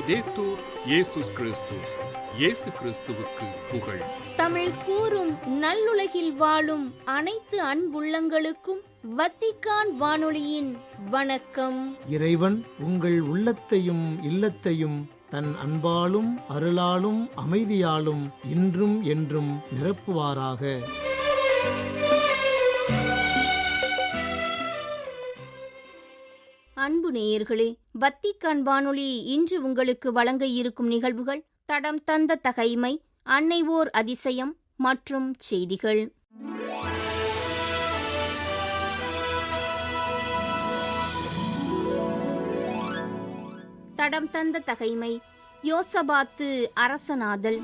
லௌதேத்தூர் இயேசுஸ் கிறிஸ்துஸ். இயேசு கிறிஸ்துவுக்கு புகழ். தமிழ் கூறும் நல்லுலகில் வாழும் அனைத்து அன்புள்ளங்களுக்கும் வத்திக்கான் வானொலியின் வணக்கம். இறைவன் உங்கள் உள்ளத்தையும் இல்லத்தையும் தன் அன்பாலும் அருளாலும் அமைதியாலும் இன்றும் என்றும் நிரப்புவாராக. அன்பு நேயர்களே, வத்திக்கான் வானொலி இன்று உங்களுக்கு வழங்க இருக்கும் நிகழ்வுகள் தடம் தந்த தகைமை, அன்னை ஓர் அதிசயம் மற்றும் செய்திகள். தடம் தந்த தகைமை. யோசபாத்து அரசனாதல்.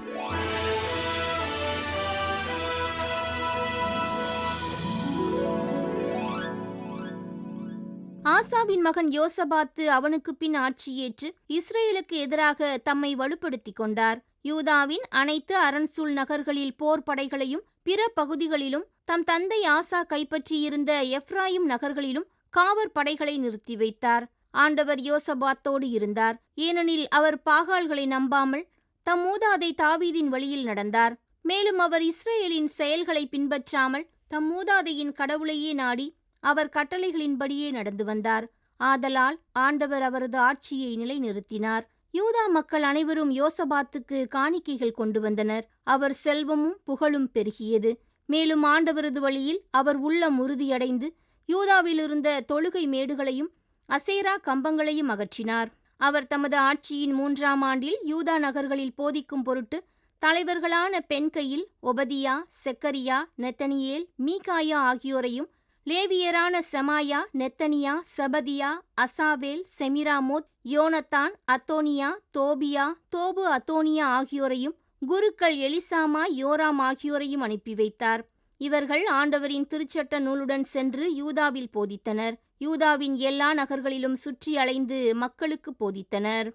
ஆசாவின் மகன் யோசபாத்து அவனுக்கு பின் ஆட்சியேற்று இஸ்ரேலுக்கு எதிராக தம்மை வலுப்படுத்திக் கொண்டார். யூதாவின் அனைத்து அரண்சூழ் நகர்களில் போர் படைகளையும் பிற பகுதிகளிலும் தம் தந்தை ஆசா கைப்பற்றியிருந்த எப்ராயிம் நகர்களிலும் காவற் படைகளை நிறுத்தி வைத்தார். ஆண்டவர் யோசபாத்தோடு இருந்தார். ஏனெனில் அவர் பாகால்களை நம்பாமல் தம் மூதாதை தாவீதின் வழியில் நடந்தார். மேலும் அவர் இஸ்ரேலின் செயல்களை பின்பற்றாமல் தம் மூதாதையின் கடவுளையே நாடி அவர் கட்டளைகளின்படியே நடந்து வந்தார். ஆதலால் ஆண்டவர் அவரது ஆட்சியை நிலைநிறுத்தினார். யூதா மக்கள் அனைவரும் யோசபாத்துக்கு காணிக்கைகள் கொண்டு வந்தனர். அவர் செல்வமும் புகழும் பெருகியது. மேலும் ஆண்டவரது வழியில் அவர் உள்ளம் உறுதியடைந்து யூதாவிலிருந்த தொழுகை மேடுகளையும் அசேரா கம்பங்களையும் அகற்றினார். அவர் தமது ஆட்சியின் 3ஆம் ஆண்டில் யூதா நகர்களில் போதிக்கும் பொருட்டு தலைவர்களான பெண்கையில் ஒபதியா, செக்கரியா, நெத்தனியேல், மீகாயா ஆகியோரையும், லேவியரான செமாயா, நெத்தனியா, செபதியா, அசாவேல், செமிராமோத், யோனத்தான், அத்தோனியா, தோபியா, தோபு அத்தோனியா ஆகியோரையும், குருக்கள் எலிசாமா, யோராம் ஆகியோரையும் அனுப்பி வைத்தார். இவர்கள் ஆண்டவரின் திருச்சட்ட நூலுடன் சென்று யூதாவில் போதித்தனர். யூதாவின் எல்லா நகர்களிலும் சுற்றி அலைந்து மக்களுக்கு போதித்தனர்.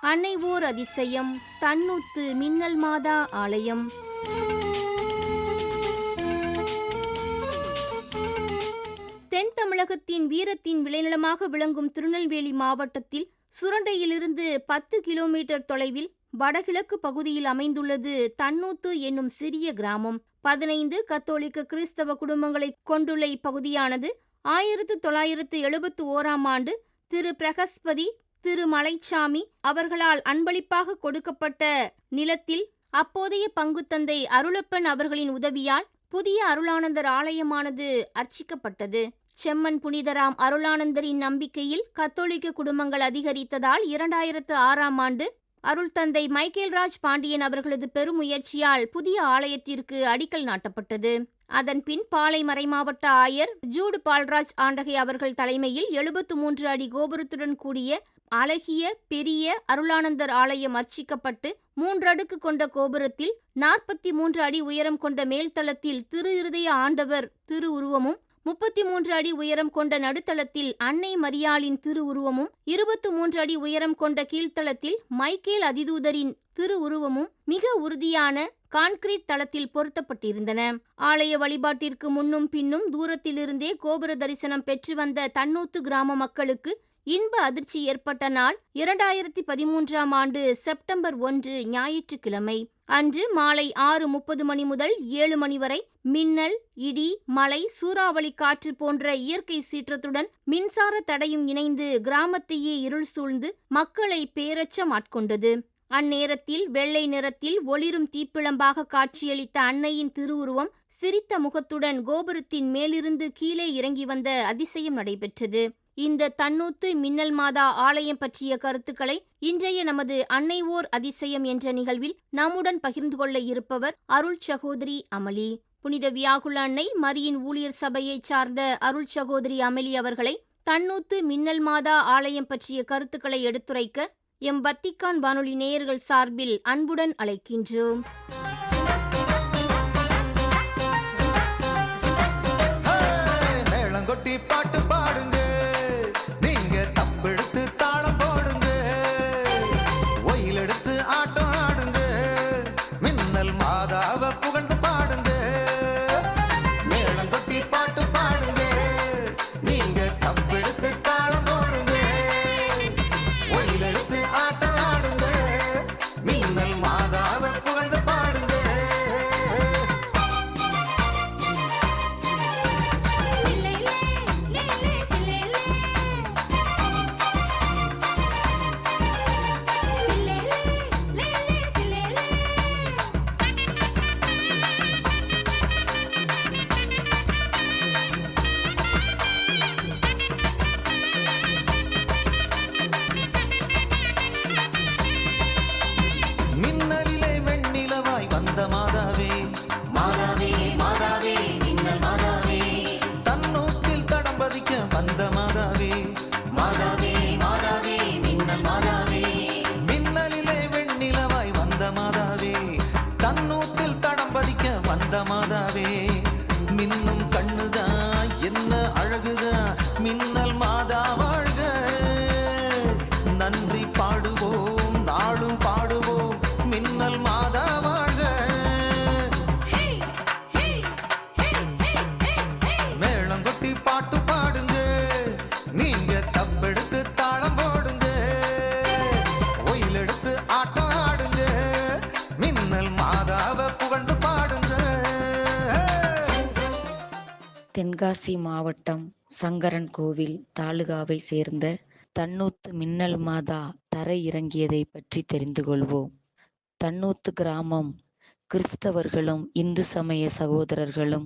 அன்னை ஓர் அதிசயம். தன்னூத்து மின்னல் மாதா ஆலயம். தென் தமிழகத்தின் வீரத்தின் விளைநிலமாக விளங்கும் திருநெல்வேலி மாவட்டத்தில் சுரண்டையிலிருந்து 10 கிலோமீட்டர் தொலைவில் வடகிழக்கு பகுதியில் அமைந்துள்ளது தன்னூத்து என்னும் சிறிய கிராமம். 15 கத்தோலிக்க கிறிஸ்தவ குடும்பங்களை கொண்டுள்ள இப்பகுதியானது 1971ஆம் ஆண்டு திரு பிரகஸ்பதி, திரு மலைச்சாமி அவர்களால் அன்பளிப்பாக கொடுக்கப்பட்ட நிலத்தில் அப்போதைய பங்குத்தந்தை அருளப்பன் அவர்களின் உதவியால் புதிய அருளானந்தர் ஆலயமானது அர்ச்சிக்கப்பட்டது. செம்மன் புனிதராம் அருளானந்தரின் நம்பிக்கையில் கத்தோலிக்க குடும்பங்கள் அதிகரித்ததால் 2006ஆம் ஆண்டு அருள் தந்தை மைக்கேல்ராஜ் பாண்டியன் அவர்களது பெருமுயற்சியால் புதிய ஆலயத்திற்கு அடிக்கல் நாட்டப்பட்டது. அதன் பின் பாளை மறைமாவட்ட ஆயர் ஜூடு பால்ராஜ் ஆண்டகை அவர்கள் தலைமையில் 73 அடி கோபுரத்துடன் கூடிய அழகிய பெரிய அருளானந்தர் ஆலயம் அர்ச்சிக்கப்பட்டு 3 அடுக்கு கொண்ட கோபுரத்தில் 43 அடி உயரம் கொண்ட மேல்தளத்தில் திரு இருதய ஆண்டவர் திரு உருவமும், 33 அடி உயரம் கொண்ட நடுத்தளத்தில் அன்னை மரியாளின் திரு உருவமும், 23 அடி உயரம் கொண்ட கீழ்த்தளத்தில் மைக்கேல் அதிதூதரின் திரு உருவமும் மிக உறுதியான கான்கிரீட் தளத்தில் பொருத்தப்பட்டிருந்தன. ஆலய வழிபாட்டிற்கு முன்னும் பின்னும் தூரத்திலிருந்தே கோபுர தரிசனம் பெற்று வந்த தன்னூத்து கிராம மக்களுக்கு இன்ப அதிர்ச்சி ஏற்பட்ட நாள் 2013ஆம் ஆண்டு செப்டம்பர் 1 ஞாயிற்றுக்கிழமை அன்று மாலை 6:30 மணி முதல் 7 மணி வரை மின்னல், இடி, மழை, சூறாவளி காற்று போன்ற இயற்கை சீற்றத்துடன் மின்சார தடையும் இணைந்து கிராமத்தையே இருள் சூழ்ந்து மக்களை பேரச்சம் ஆட்கொண்டது. அந்நேரத்தில் வெள்ளை நிறத்தில் ஒளிரும் தீப்பிழம்பாக காட்சியளித்த அன்னையின் திருவுருவம் சிரித்த முகத்துடன் கோபுரத்தின் மேலிருந்து கீழே இறங்கி வந்த அதிசயம் நடைபெற்றது. இந்த தன்னூத்து மின்னல் மாதா ஆலயம் பற்றிய கருத்துக்களை இன்றைய நமது அன்னை ஓர் அதிசயம் என்ற நிகழ்வில் நம்முடன் பகிர்ந்து கொள்ள இருப்பவர் அருள் சகோதரி அமளி. புனித வியாகுல அன்னை மரியின் ஊழியர் சபையைச் சார்ந்த அருள் சகோதரி அமளி அவர்களை தன்னூத்து மின்னல் மாதா ஆலயம் பற்றிய கருத்துக்களை எடுத்துரைக்க எம் வத்திக்கான் வானொலி நேயர்கள் சார்பில் அன்புடன் அழைக்கின்றோம். பாட்டு பாடுங்க, நீங்க தப்பெடுத்து தாளம் போடுங்க, ஒயில் எடுத்து ஆட்டம் ஆடுங்க, மின்னல் மாதாவ புகழ்ந்து பாடுங்க, மேளம் கொட்டி பாட்டு பாடுங்க, நீங்க மாதா வாழ்க. மேளங்கொட்டி பாட்டு பாடுங்க, நீங்க தப்பெடுத்து தாளம் போடுங்க. ஒயில் எடுத்து ஆட்டம் ஆடுங்க, மின்னல் மாதாவை புகழ்ந்து பாடுங்க. தென்காசி மாவட்டம் சங்கரன்கோவில் தாலுகாவை சேர்ந்த தன்னூத்து மின்னல் மாதா தரை இறங்கியதை பற்றி தெரிந்து கொள்வோம். தன்னூத்து கிராமம் கிறிஸ்தவர்களும் இந்து சமய சகோதரர்களும்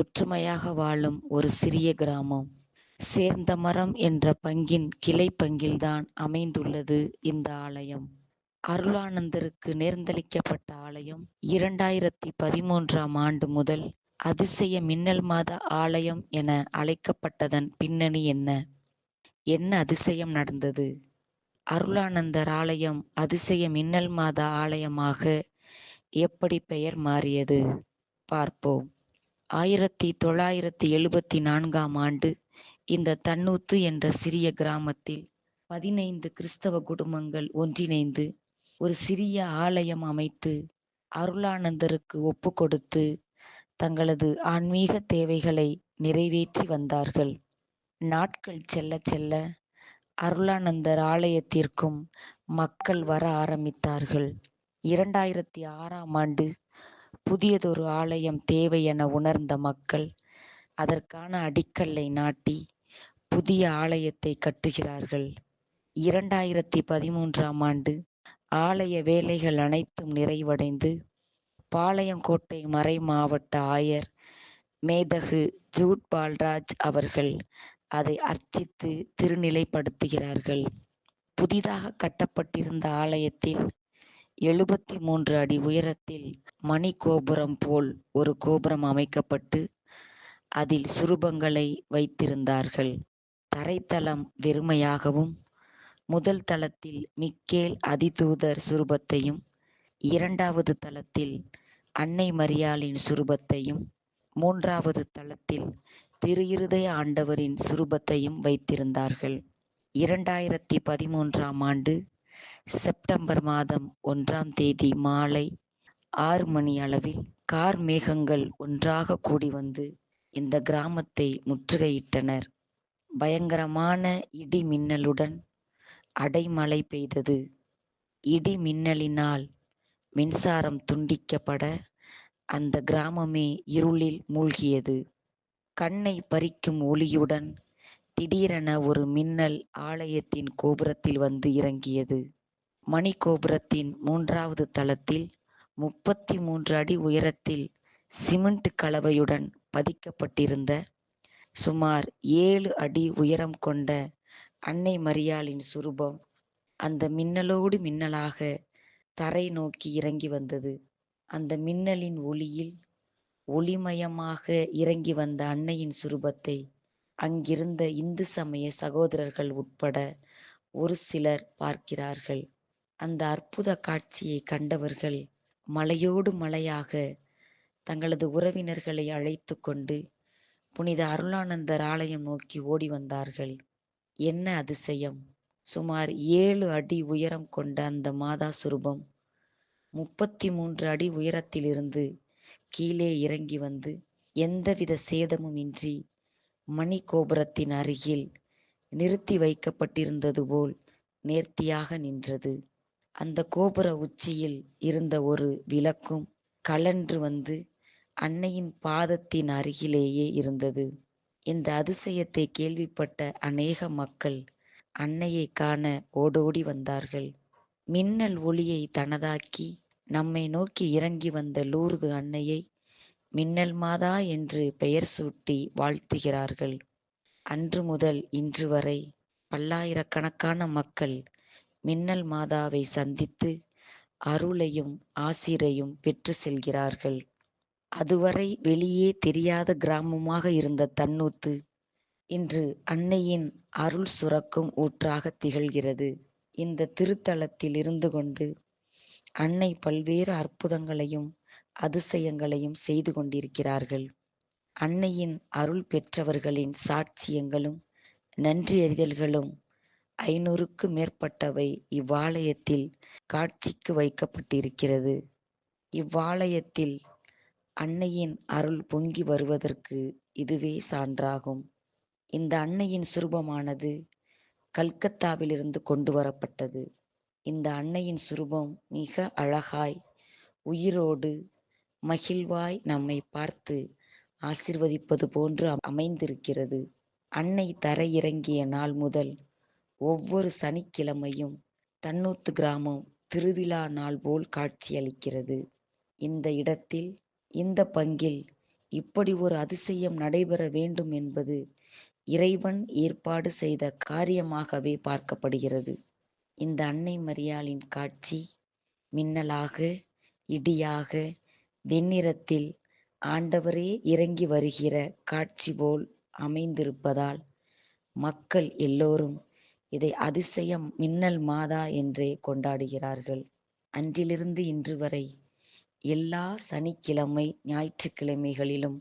ஒற்றுமையாக வாழும் ஒரு சிறிய கிராமம். சேர்ந்தமரம் என்ற பங்கின் கிளை பங்கில்தான் அமைந்துள்ளது இந்த ஆலயம். அருளானந்தருக்கு நேர்ந்தளிக்கப்பட்ட ஆலயம் 2013ஆம் ஆண்டு முதல் அதிசய மின்னல் மாதா ஆலயம் என அழைக்கப்பட்டதன் பின்னணி என்ன? என்ன அதிசயம் நடந்தது? அருளானந்தர் ஆலயம் அதிசய மின்னல் மாதா ஆலயமாக எப்படி பெயர் மாறியது? பார்ப்போம். 1974ஆம் ஆண்டு இந்த தன்னூத்து என்ற சிறிய கிராமத்தில் 15 கிறிஸ்தவ குடும்பங்கள் ஒன்றிணைந்து ஒரு சிறிய ஆலயம் அமைத்து அருளானந்தருக்கு ஒப்பு கொடுத்து தங்களது ஆன்மீக தேவைகளை நிறைவேற்றி வந்தார்கள். நாட்கள் செல்ல செல்ல அருளானந்தர் ஆலயத்திற்கும் மக்கள் வர ஆரம்பித்தார்கள். 2006ஆம் ஆண்டு புதியதொரு ஆலயம் தேவை என உணர்ந்த மக்கள் அதற்கான அடிக்கல்லை நாட்டி புதிய ஆலயத்தை கட்டுகிறார்கள். 2013ஆம் ஆண்டு ஆலய வேலைகள் அனைத்தும் நிறைவடைந்து பாளையங்கோட்டை மறை மாவட்ட ஆயர் மேதகு ஜூட் பால்ராஜ் அவர்கள் அதை அர்ச்சித்து திருநிலைப்படுத்துகிறார்கள். புதிதாக கட்டப்பட்டிருந்த ஆலயத்தில் 73 அடி உயரத்தில் மணி கோபுரம் போல் ஒரு கோபுரம் அமைக்கப்பட்டு அதில் சுரூபங்களை வைத்திருந்தார்கள். தரைத்தளம் வெறுமையாகவும் முதல் தளத்தில் மிக்கேல் அதிதூதர் சுரூபத்தையும் 2வது தளத்தில் அன்னை மரியாளின் சுரூபத்தையும் 3வது தளத்தில் திரு இருதய ஆண்டவரின் சுரூபத்தையும் வைத்திருந்தார்கள். 2013ஆம் ஆண்டு செப்டம்பர் மாதம் 1ஆம் தேதி மாலை 6 மணி அளவில் கார் மேகங்கள் ஒன்றாக கூடி வந்து இந்த கிராமத்தை முற்றுகையிட்டனர். பயங்கரமான இடி மின்னலுடன் அடைமழை பெய்தது. இடி மின்னலினால் மின்சாரம் துண்டிக்கப்பட அந்த கிராமமே இருளில் மூழ்கியது. கண்ணை பறிக்கும் ஒளியுடன் திடீரென ஒரு மின்னல் ஆலயத்தின் கோபுரத்தில் வந்து இறங்கியது. மணி கோபுரத்தின் 3வது தளத்தில் 33 அடி உயரத்தில் சிமெண்ட் கலவையுடன் பதிக்கப்பட்டிருந்த சுமார் 7 அடி உயரம் கொண்ட அன்னை மரியாளின் சுரூபம் அந்த மின்னலோடு மின்னலாக தரை நோக்கி இறங்கி வந்தது. அந்த மின்னலின் ஒளியில் ஒளிமயமாக இறங்கி வந்த அன்னையின் சுரூபத்தை அங்கிருந்த இந்து சமய சகோதரர்கள் உட்பட ஒரு சிலர் பார்க்கிறார்கள். அந்த அற்புத காட்சியை கண்டவர்கள் மலையோடு மலையாக தங்களது உறவினர்களை அழைத்து கொண்டு புனித அருளானந்தர் ஆலயம் நோக்கி ஓடி வந்தார்கள். என்ன அதிசயம்! சுமார் 7 அடி உயரம் கொண்ட அந்த மாதா சுரூபம் 33 அடி உயரத்திலிருந்து கீழே இறங்கி வந்து எந்தவித சேதமும் இன்றி மணி கோபுரத்தின் அருகில் நிறுத்தி வைக்கப்பட்டிருந்தது போல் நேர்த்தியாக நின்றது. அந்த கோபுர உச்சியில் இருந்த ஒரு விளக்கும் கழன்று வந்து அன்னையின் பாதத்தின் அருகிலேயே இருந்தது. இந்த அதிசயத்தை கேள்விப்பட்ட அநேக மக்கள் அன்னையை காண ஓடோடி வந்தார்கள். மின்னல் ஒளியை தனதாக்கி நம்மை நோக்கி இறங்கி வந்த லூர்து அன்னையை மின்னல் மாதா என்று பெயர் சூட்டி வாழ்த்துகிறார்கள். அன்று முதல் இன்று வரை பல்லாயிரக்கணக்கான மக்கள் மின்னல் மாதாவை சந்தித்து அருளையும் ஆசிரையும் பெற்று செல்கிறார்கள். அதுவரை வெளியே தெரியாத கிராமமாக இருந்த தன்னூத்து இன்று அன்னையின் அருள் சுரக்கும் ஊற்றாக திகழ்கிறது. இந்த திருத்தலத்தில் இருந்து கொண்டு அன்னை பல்வேறு அற்புதங்களையும் அதிசயங்களையும் செய்து கொண்டிருக்கிறார்கள். அன்னையின் அருள் பெற்றவர்களின் சாட்சியங்களும் நன்றியறிதல்களும் 500க்கும் மேற்பட்டவை இவ்வாலயத்தில் காட்சிக்கு வைக்கப்பட்டிருக்கிறது. இவ்வாலயத்தில் அன்னையின் அருள் பொங்கி வருவதற்கு இதுவே சான்றாகும். இந்த அன்னையின் சுரூபமானது கல்கத்தாவிலிருந்து கொண்டு வரப்பட்டது. இந்த அன்னையின் சுரூபம் மிக அழகாய், உயிரோடு, மகிழ்வாய் நம்மை பார்த்து ஆசிர்வதிப்பது போன்று அமைந்திருக்கிறது. அன்னை தரையிறங்கிய நாள் முதல் ஒவ்வொரு சனிக்கிழமையும் தன்னூத்து கிராமம் திருவிழா நாள் போல் காட்சியளிக்கிறது. இந்த இடத்தில், இந்த பங்கில் இப்படி ஒரு அதிசயம் நடைபெற வேண்டும் என்பது இறைவன் ஏற்பாடு செய்த காரியமாகவே பார்க்கப்படுகிறது. இந்த அன்னை மரியாளின் காட்சி மின்னலாக, இடியாக, வெண்ணிறத்தில் ஆண்டவரே இறங்கி வருகிற காட்சி போல் அமைந்திருப்பதால் மக்கள் எல்லோரும் இதை அதிசயம் மின்னல் மாதா என்றே கொண்டாடுகிறார்கள். அன்றிலிருந்து இன்று வரை எல்லா சனிக்கிழமை, ஞாயிற்றுக்கிழமைகளிலும்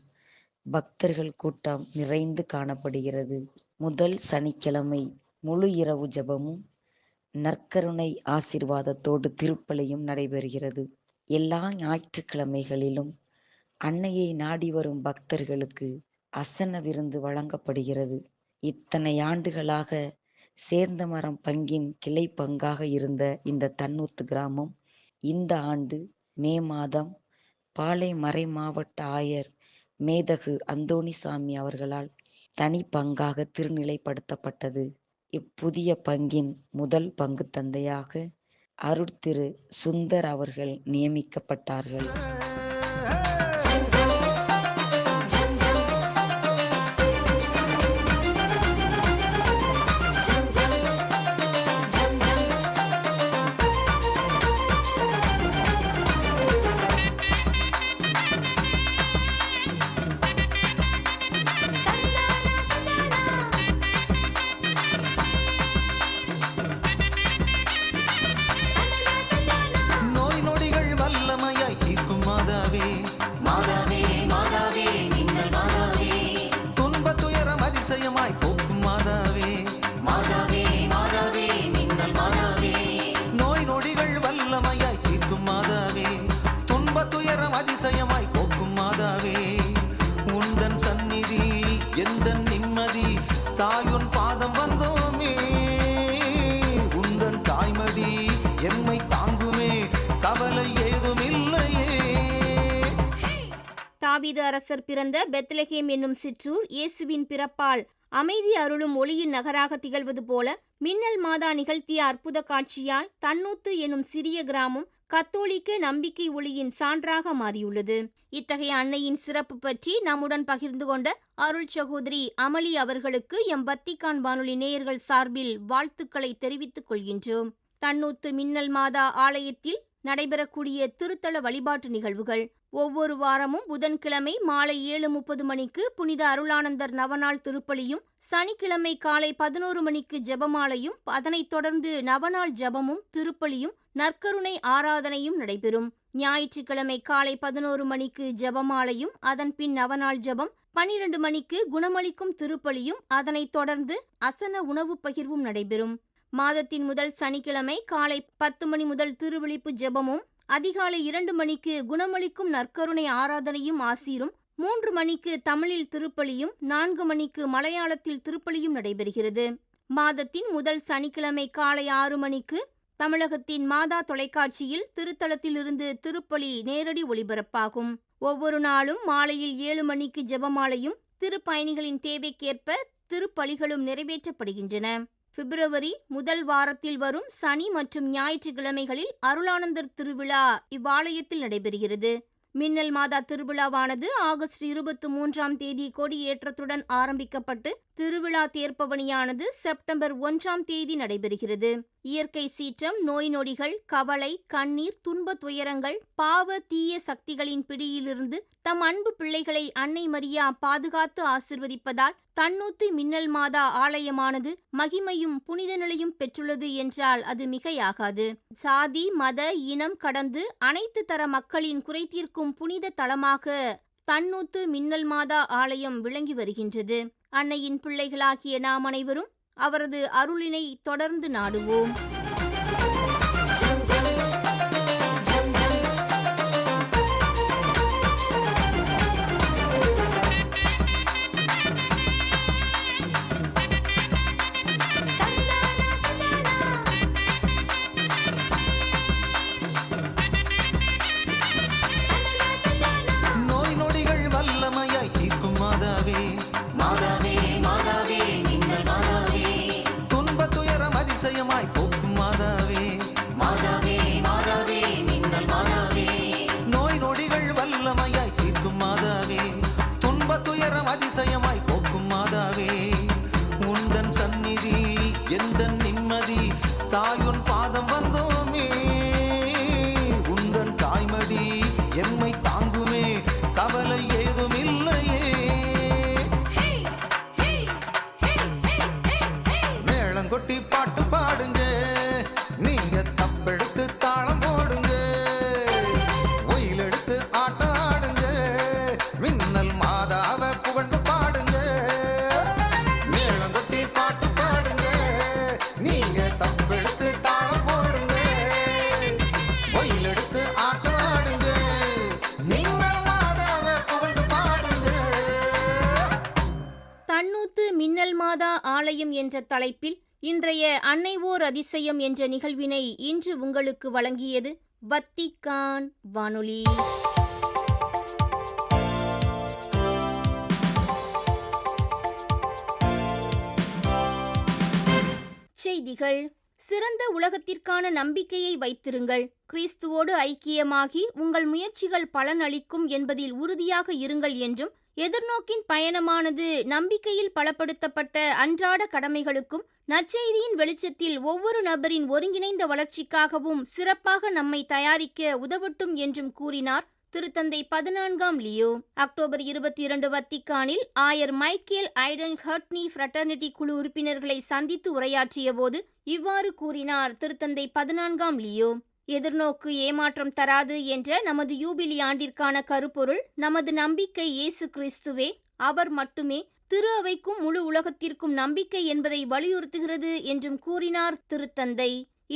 பக்தர்கள் கூட்டம் நிறைந்து காணப்படுகிறது. முதல் சனிக்கிழமை முழு இரவு ஜெபமும் நற்கருணை ஆசீர்வாதத்தோடு திருப்பலியும் நடைபெறுகிறது. எல்லா ஞாயிற்றுக்கிழமைகளிலும் அன்னையை நாடி வரும் பக்தர்களுக்கு அசன விருந்து வழங்கப்படுகிறது. இத்தனை ஆண்டுகளாக சேர்ந்தமரம் பங்கின் கிளை பங்காக இருந்த இந்த தன்னூத்து கிராமம் இந்த ஆண்டு மே மாதம் பாளை மறை மாவட்ட ஆயர் மேதகு அந்தோணிசாமி அவர்களால் தனி பங்காக திருநிலைப்படுத்தப்பட்டது. இப்புதிய பங்கின் முதல் பங்கு தந்தையாக அருட்திரு சுந்தர் அவர்கள் நியமிக்கப்பட்டார்கள். நோய் நொடிகள் வல்லமையாய் தீர்க்கும் மாதாவே, மாதாவே, மாதாவே, மின்னல் மாதாவே. துன்ப துயரம் அதிசயமாய் போக்கும் மாதாவே, மாதாவே, மாதாவே, மின்னல் மாதாவே. நோய் நொடிகள் வல்லமையாய் தீர்க்கும் மாதாவே, துன்ப துயரம் அதிசயமாய் போக்கும் மாதாவே. உந்தன் சந்நிதி எந்தன் நிம்மதி, தாயுன் பாதம் வந்தோமே. உந்தன் தாய்மடி எம்மை தாங்குமே, கவலை ஏதுமில்லையே. தாவீது அரசர் பிறந்த பெத்லகேம் என்னும் சிற்றூர் இயேசுவின் பிறப்பால் அமைதி அருளும் ஒளியின் நகராக திகழ்வது போல மின்னல் மாதா நிகழ்த்திய அற்புத காட்சியால் தன்னூத்து எனும் சிறிய கிராமம் கத்தோலிக்க நம்பிக்கை ஒளியின் சான்றாக மாறியுள்ளது. இத்தகைய அன்னையின் சிறப்பு பற்றி நம்முடன் பகிர்ந்து கொண்ட அருள் சகோதரி அமளி அவர்களுக்கு எம் வத்திக்கான் வானொலி நேயர்கள் சார்பில் வாழ்த்துக்களை தெரிவித்துக் கொள்கின்றோம். தன்னூத்து மின்னல் மாதா ஆலயத்தில் நடைபெறக்கூடிய திருத்தல வழிபாட்டு நிகழ்வுகள் ஒவ்வொரு வாரமும் புதன்கிழமை மாலை 7:30 மணிக்கு புனித அருளானந்தர் நவநாள் திருப்பலியும், சனிக்கிழமை காலை 11 மணிக்கு ஜெபமாலையும், அதனைத் தொடர்ந்து நவநாள் ஜெபமும் திருப்பலியும் நற்கருணை ஆராதனையும் நடைபெறும். ஞாயிற்றுக்கிழமை காலை 11 மணிக்கு ஜெபமாலையும், அதன் பின் நவநாள் ஜெபம், 12 மணிக்கு குணமளிக்கும் திருப்பலியும், அதனைத் தொடர்ந்து அசன உணவு பகிர்வும் நடைபெறும். மாதத்தின் முதல் சனிக்கிழமை காலை 10 மணி முதல் திருவிழிப்பு ஜெபமும், அதிகாலை 2 மணிக்கு குணமளிக்கும் நற்கருணை ஆராதனையும் ஆசீரும், 3 மணிக்கு தமிழில் திருப்பலியும், 4 மணிக்கு மலையாளத்தில் திருப்பலியும் நடைபெறுகிறது. மாதத்தின் முதல் சனிக்கிழமை காலை 6 மணிக்கு தமிழகத்தின் மாதா தொலைக்காட்சியில் திருத்தலத்திலிருந்து திருப்பலி நேரடி ஒளிபரப்பாகும். ஒவ்வொரு நாளும் மாலையில் 7 மணிக்கு ஜெபமாலையும், திருப்பயணிகளின் தேவைக்கேற்ப திருப்பலிகளும் நிறைவேற்றப்படுகின்றன. பிப்ரவரி முதல் வாரத்தில் வரும் சனி மற்றும் ஞாயிற்றுக்கிழமைகளில் அருளானந்தர் திருவிழா இவ்வாலயத்தில் நடைபெறுகிறது. மின்னல் மாதா திருவிழாவானது ஆகஸ்ட் 23ஆம் தேதி கொடியேற்றத்துடன் ஆரம்பிக்கப்பட்டு திருவிழா தேர்ப்பவனியானது செப்டம்பர் 1ஆம் தேதி நடைபெறுகிறது. இயற்கை சீற்றம், நோய் நொடிகள், கவலை, கண்ணீர், துன்ப துயரங்கள், பாவ தீய சக்திகளின் பிடியிலிருந்து தம் அன்பு பிள்ளைகளை அன்னை மரியா பாதுகாத்து ஆசிர்வதிப்பதால் தன்னூத்து மின்னல் மாதா ஆலயமானது மகிமையும் புனித நிலையும் பெற்றுள்ளது என்றால் அது மிகையாகாது. சாதி, மத, இனம் கடந்து அனைத்து தர மக்களின் குறை தீர்க்கும் புனித தலமாக தன்னூத்து மின்னல் மாதா ஆலயம் விளங்கி வருகின்றது. அன்னையின் பிள்ளைகளாகிய நாம் அனைவரும் அவரது அருளினை தொடர்ந்து நாடுவோம். அதிசயமாய் போக்கும் மாதாவே உந்தன் சந்நிதி எந்தன் நிம்மதி தாயுன் பாதம் வந்தோமே உந்தன் தாய்மடி எம்மை தாங்குமே கவலை ஏதும் இல்லையே மேளங்கொட்டி பாட்டு பாடுங்க நீங்க தப்பெடுத்து தாளம் போடுங்க ஒயில் எடுத்து ஆட்டம் ஆடுங்க மின்னல் மாதாவை புகழ்ந்து பாடுங்க மேளங்கொட்டி பாட்டு பாடுங்க நீங்க தப்பெடுத்து தாளம் போடுங்க ஒயில் எடுத்து ஆட்டம் ஆடுங்க மின்னல் மாதாவை புகழ்ந்து பாடுங்க. தன்னூத்து மின்னல் மாதா ஆலயம் என்ற தலைப்பில் இன்றைய அன்னை ஓர் அதிசயம் என்ற நிகழ்வினை இன்று உங்களுக்கு வழங்கியது வத்திக்கான் வானொலி. செய்திகள். சிறந்த உலகத்திற்கான நம்பிக்கையை வைத்திருங்கள். கிறிஸ்துவோடு ஐக்கியமாகி உங்கள் முயற்சிகள் பலனளிக்கும் என்பதில் உறுதியாக இருங்கள் என்றும், எதிர்நோக்கின் பயணமானது நம்பிக்கையில் பலப்படுத்தப்பட்ட அன்றாட கடமைகளுக்கும் நற்செய்தியின் வெளிச்சத்தில் ஒவ்வொரு நபரின் ஒருங்கிணைந்த வளர்ச்சிக்காகவும் சிறப்பாக நம்மை தயாரிக்க உதவட்டும் என்றும் கூறினார் திருத்தந்தை 14ஆம் லியோ. அக்டோபர் 22 வத்திக்கானில் ஆயர் மைக்கேல் ஐடன் ஹர்ட்னி ஃப்ரட்டர்னிட்டி குழு உறுப்பினர்களை சந்தித்து உரையாற்றிய போது இவ்வாறு கூறினார் திருத்தந்தை 14ஆம் லியோ. எதிர்நோக்கு ஏமாற்றம் தராது என்ற நமது யூபிலி ஆண்டிற்கான கருப்பொருள் நமது நம்பிக்கை இயேசு கிறிஸ்துவே, அவர் மட்டுமே, திரு அவைக்கும் முழு உலகத்திற்கும் நம்பிக்கை என்பதை வலியுறுத்துகிறது என்றும் கூறினார் திருத்தந்தை.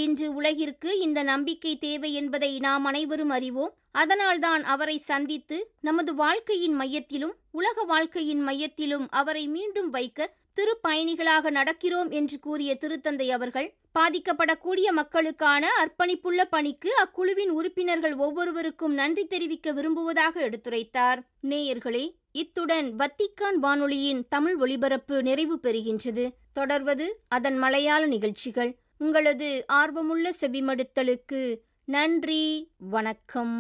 இன்று உலகிற்கு இந்த நம்பிக்கை தேவை என்பதை நாம் அனைவரும் அறிவோம். அதனால்தான் அவரை சந்தித்து நமது வாழ்க்கையின் மையத்திலும் உலக வாழ்க்கையின் மையத்திலும் அவரை மீண்டும் வைக்க திருப்பயணிகளாக நடக்கிறோம் என்று கூறிய திருத்தந்தை அவர்கள், பாதிக்கப்படக்கூடிய மக்களுக்கான அர்ப்பணிப்புள்ள பணிக்கு அக்குழுவின் உறுப்பினர்கள் ஒவ்வொருவருக்கும் நன்றி தெரிவிக்க விரும்புவதாக எடுத்துரைத்தார். நேயர்களே, இத்துடன் வத்திக்கான் வானொலியின் தமிழ் ஒலிபரப்பு நிறைவு பெறுகின்றது. தொடர்வது அதன் மலையாள நிகழ்ச்சிகள். உங்களது ஆர்வமுள்ள செவிமடுத்தலுக்கு நன்றி. வணக்கம்.